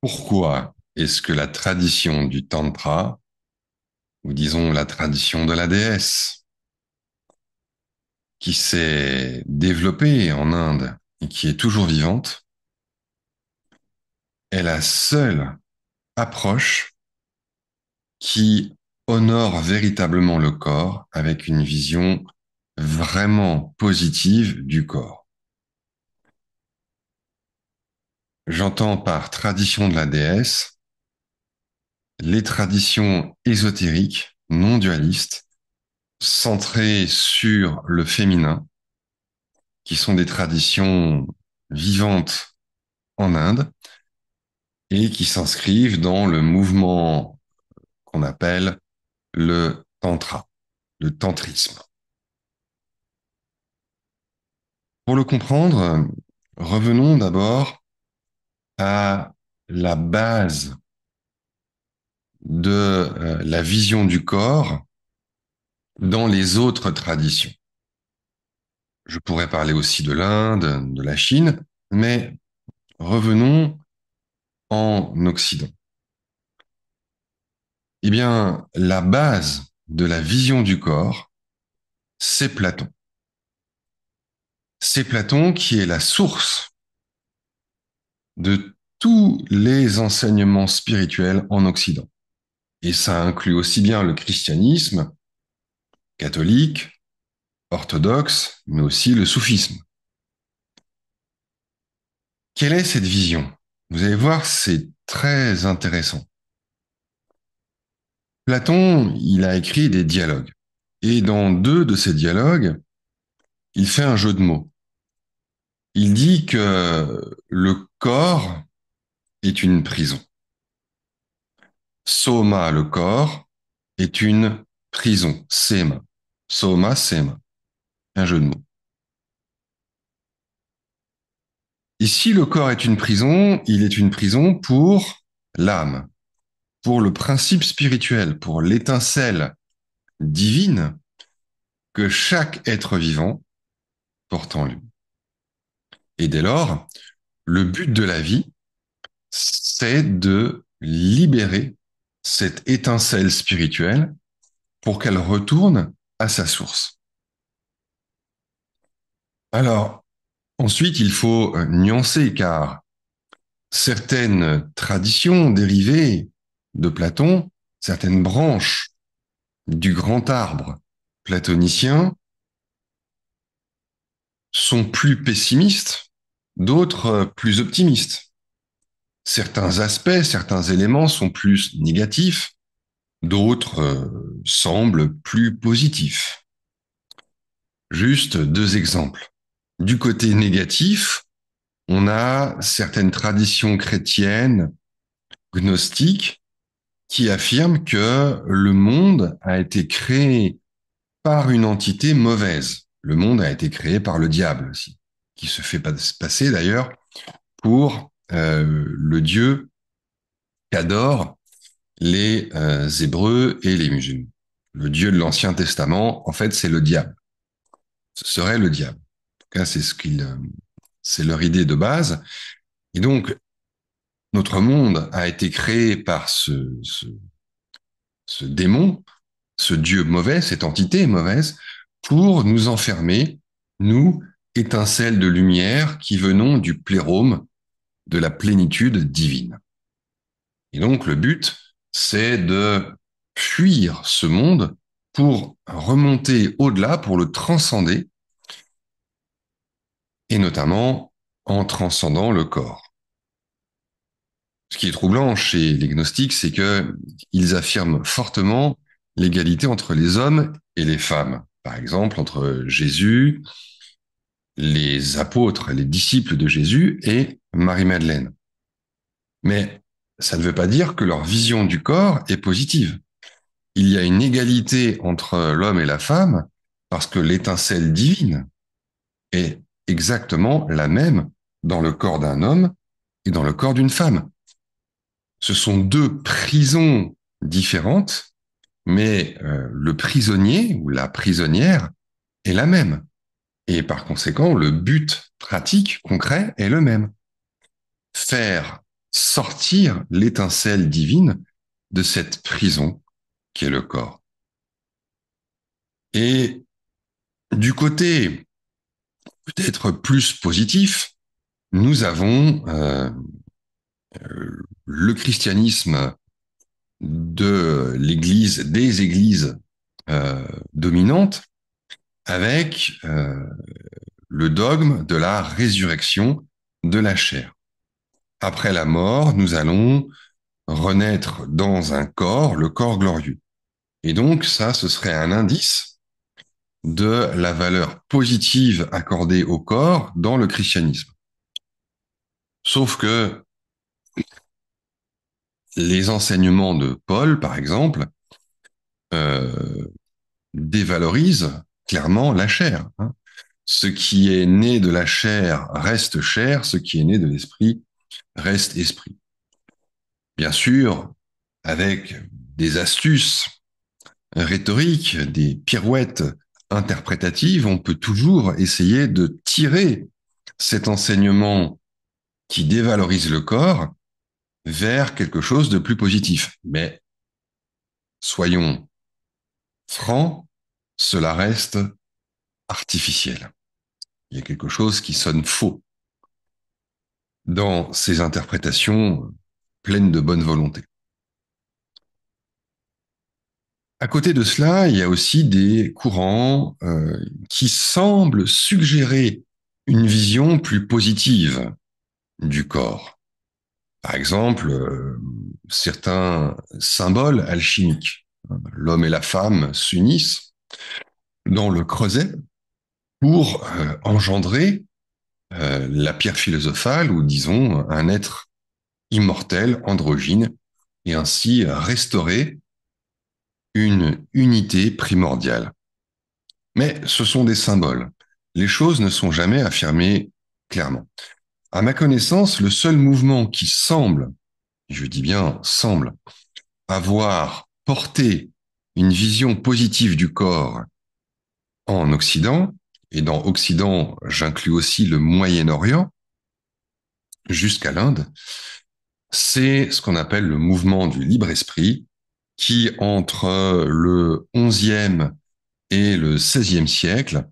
Pourquoi est-ce que la tradition du Tantra, ou disons la tradition de la déesse, qui s'est développée en Inde et qui est toujours vivante, est la seule approche qui honore véritablement le corps avec une vision vraiment positive du corps? J'entends par tradition de la déesse les traditions ésotériques, non dualistes, centrées sur le féminin, qui sont des traditions vivantes en Inde et qui s'inscrivent dans le mouvement qu'on appelle le tantra, le tantrisme. Pour le comprendre, revenons d'abord à la base de la vision du corps dans les autres traditions. Je pourrais parler aussi de l'Inde, de la Chine, mais revenons en Occident. Eh bien, la base de la vision du corps, c'est Platon. C'est Platon qui est la source de tous les enseignements spirituels en Occident. Et ça inclut aussi bien le christianisme, catholique, orthodoxe, mais aussi le soufisme. Quelle est cette vision? Vous allez voir, c'est très intéressant. Platon, il a écrit des dialogues. Et dans deux de ces dialogues, il fait un jeu de mots. Il dit que le corps est une prison. Soma, le corps, est une prison. Sema. Soma, sema. Un jeu de mots. Et si le corps est une prison, il est une prison pour l'âme, pour le principe spirituel, pour l'étincelle divine que chaque être vivant porte en lui. Et dès lors, le but de la vie, c'est de libérer cette étincelle spirituelle pour qu'elle retourne à sa source. Alors, ensuite, il faut nuancer car certaines traditions dérivées de Platon, certaines branches du grand arbre platonicien sont plus pessimistes, d'autres plus optimistes. Certains aspects, certains éléments sont plus négatifs, d'autres semblent plus positifs. Juste deux exemples. Du côté négatif, on a certaines traditions chrétiennes, gnostiques, qui affirment que le monde a été créé par une entité mauvaise. Le monde a été créé par le diable aussi, qui se fait passer d'ailleurs pour le Dieu qu'adorent les Hébreux et les musulmans. Le Dieu de l'Ancien Testament, en fait, c'est le diable. Ce serait le diable. En tout cas, c'est leur idée de base. Et donc, notre monde a été créé par ce démon, ce Dieu mauvais, cette entité mauvaise, pour nous enfermer, nous, étincelles de lumière qui venons du plérôme de la plénitude divine. Et donc, le but, c'est de fuir ce monde pour remonter au-delà, pour le transcender, et notamment en transcendant le corps. Ce qui est troublant chez les gnostiques, c'est qu'ils affirment fortement l'égalité entre les hommes et les femmes. Par exemple, entre Jésus, les apôtres, les disciples de Jésus et Marie-Madeleine. Mais ça ne veut pas dire que leur vision du corps est positive. Il y a une égalité entre l'homme et la femme parce que l'étincelle divine est exactement la même dans le corps d'un homme et dans le corps d'une femme. Ce sont deux prisons différentes, mais le prisonnier ou la prisonnière est la même. Et par conséquent, le but pratique, concret, est le même. Faire sortir l'étincelle divine de cette prison qui est le corps. Et du côté peut-être plus positif, nous avons le christianisme de l'Église, des Églises dominantes, avec le dogme de la résurrection de la chair. Après la mort, nous allons renaître dans un corps, le corps glorieux. Et donc, ça, ce serait un indice de la valeur positive accordée au corps dans le christianisme. Sauf que les enseignements de Paul, par exemple, euh, dévalorisent clairement la chair. Hein. Ce qui est né de la chair reste chair, ce qui est né de l'esprit reste esprit. Bien sûr, avec des astuces rhétoriques, des pirouettes interprétatives, on peut toujours essayer de tirer cet enseignement qui dévalorise le corps vers quelque chose de plus positif. Mais soyons francs, cela reste artificiel. Il y a quelque chose qui sonne faux dans ces interprétations pleines de bonne volonté. À côté de cela, il y a aussi des courants qui semblent suggérer une vision plus positive du corps. Par exemple, certains symboles alchimiques. L'homme et la femme s'unissent dans le creuset pour engendrer la pierre philosophale ou disons un être immortel, androgyne, et ainsi restaurer une unité primordiale. Mais ce sont des symboles. Les choses ne sont jamais affirmées clairement. À ma connaissance, le seul mouvement qui semble, je dis bien semble, avoir porté une vision positive du corps en Occident, et dans Occident, j'inclus aussi le Moyen-Orient, jusqu'à l'Inde, c'est ce qu'on appelle le mouvement du libre-esprit, qui, entre le XIe et le XVIe siècle,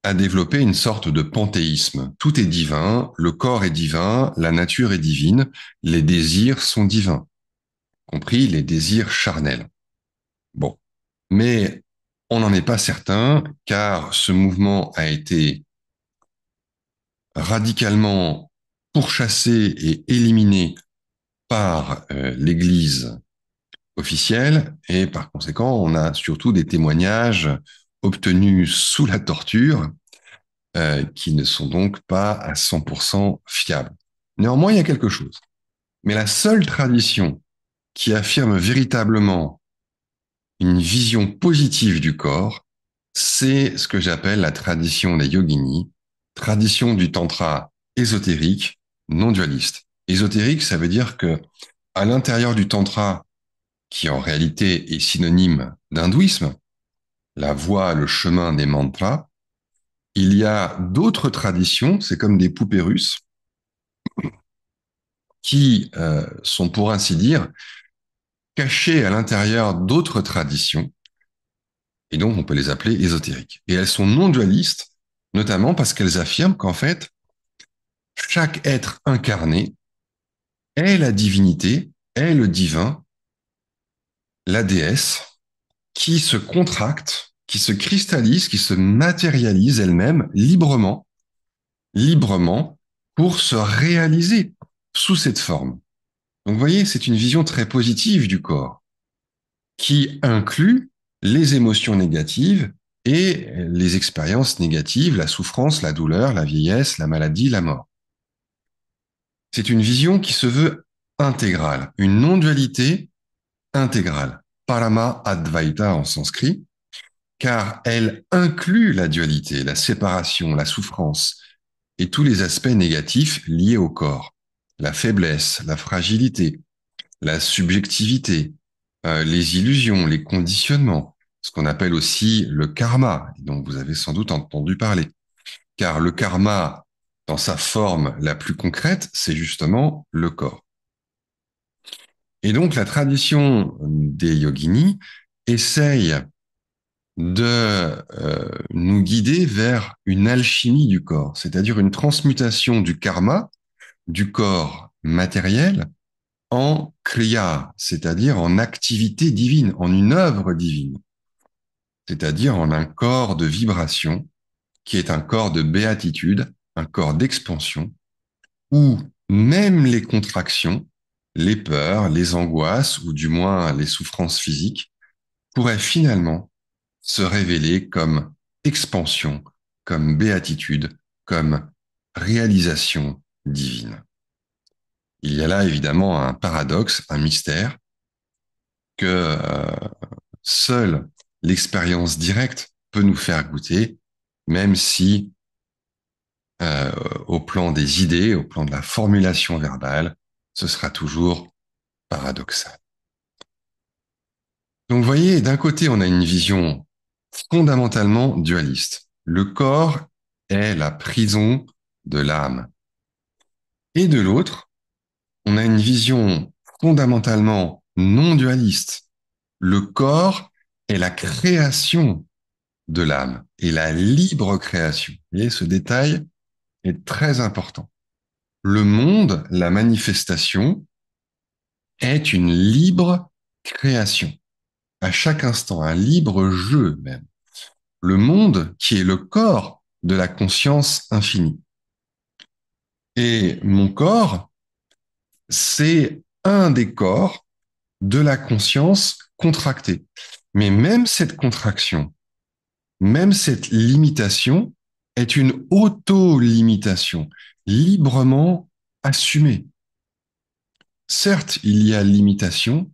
a développé une sorte de panthéisme. Tout est divin, le corps est divin, la nature est divine, les désirs sont divins, compris les désirs charnels. Bon, mais on n'en est pas certain, car ce mouvement a été radicalement pourchassé et éliminé par l'Église officielle, et par conséquent, on a surtout des témoignages obtenus sous la torture, qui ne sont donc pas à 100% fiables. Néanmoins, il y a quelque chose. Mais la seule tradition qui affirme véritablement une vision positive du corps, c'est ce que j'appelle la tradition des yoginis, tradition du tantra ésotérique, non dualiste. Ésotérique, ça veut dire que à l'intérieur du tantra, qui en réalité est synonyme d'hindouisme, la voie, le chemin des mantras, il y a d'autres traditions, c'est comme des poupées russes, qui sont pour ainsi dire cachées à l'intérieur d'autres traditions, et donc on peut les appeler ésotériques. Et elles sont non dualistes, notamment parce qu'elles affirment qu'en fait, chaque être incarné est la divinité, est le divin, la déesse, qui se contracte, qui se cristallise, qui se matérialise elle-même librement, librement, pour se réaliser sous cette forme. Donc vous voyez, c'est une vision très positive du corps, qui inclut les émotions négatives et les expériences négatives, la souffrance, la douleur, la vieillesse, la maladie, la mort. C'est une vision qui se veut intégrale, une non-dualité intégrale, Parama Advaita en sanskrit, car elle inclut la dualité, la séparation, la souffrance et tous les aspects négatifs liés au corps, la faiblesse, la fragilité, la subjectivité, les illusions, les conditionnements, ce qu'on appelle aussi le karma, dont vous avez sans doute entendu parler. Car le karma dans sa forme la plus concrète, c'est justement le corps. Et donc la tradition des yoginis essaye de nous guider vers une alchimie du corps, c'est-à-dire une transmutation du karma, du corps matériel, en kriya, c'est-à-dire en activité divine, en une œuvre divine, c'est-à-dire en un corps de vibration qui est un corps de béatitude, un corps d'expansion, où même les contractions, les peurs, les angoisses, ou du moins les souffrances physiques, pourraient finalement se révéler comme expansion, comme béatitude, comme réalisation divine. Il y a là évidemment un paradoxe, un mystère que seule l'expérience directe peut nous faire goûter, même si euh, au plan des idées, au plan de la formulation verbale, ce sera toujours paradoxal. Donc vous voyez, d'un côté, on a une vision fondamentalement dualiste. Le corps est la prison de l'âme. Et de l'autre, on a une vision fondamentalement non dualiste. Le corps est la création de l'âme et la libre création. Vous voyez, ce détail est très important. Le monde, la manifestation, est une libre création. À chaque instant, un libre jeu même. Le monde qui est le corps de la conscience infinie. Et mon corps, c'est un des corps de la conscience contractée. Mais même cette contraction, même cette limitation est une auto-limitation, librement assumée. Certes, il y a limitation,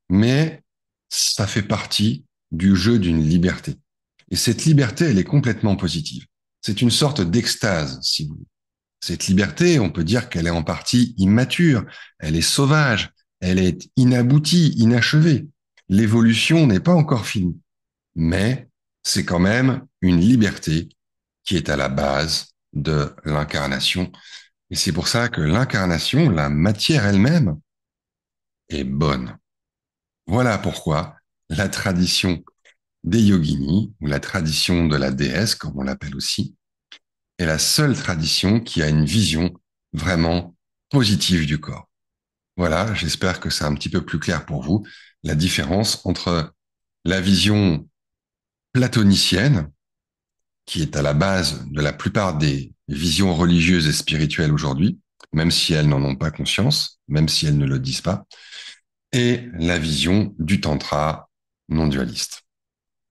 mais ça fait partie du jeu d'une liberté. Et cette liberté, elle est complètement positive. C'est une sorte d'extase, si vous voulez. Cette liberté, on peut dire qu'elle est en partie immature, elle est sauvage, elle est inaboutie, inachevée. L'évolution n'est pas encore finie. Mais c'est quand même une liberté qui est à la base de l'incarnation. Et c'est pour ça que l'incarnation, la matière elle-même, est bonne. Voilà pourquoi la tradition des yoginis, ou la tradition de la déesse, comme on l'appelle aussi, est la seule tradition qui a une vision vraiment positive du corps. Voilà, j'espère que c'est un petit peu plus clair pour vous, la différence entre la vision platonicienne, qui est à la base de la plupart des visions religieuses et spirituelles aujourd'hui, même si elles n'en ont pas conscience, même si elles ne le disent pas, et la vision du tantra non dualiste.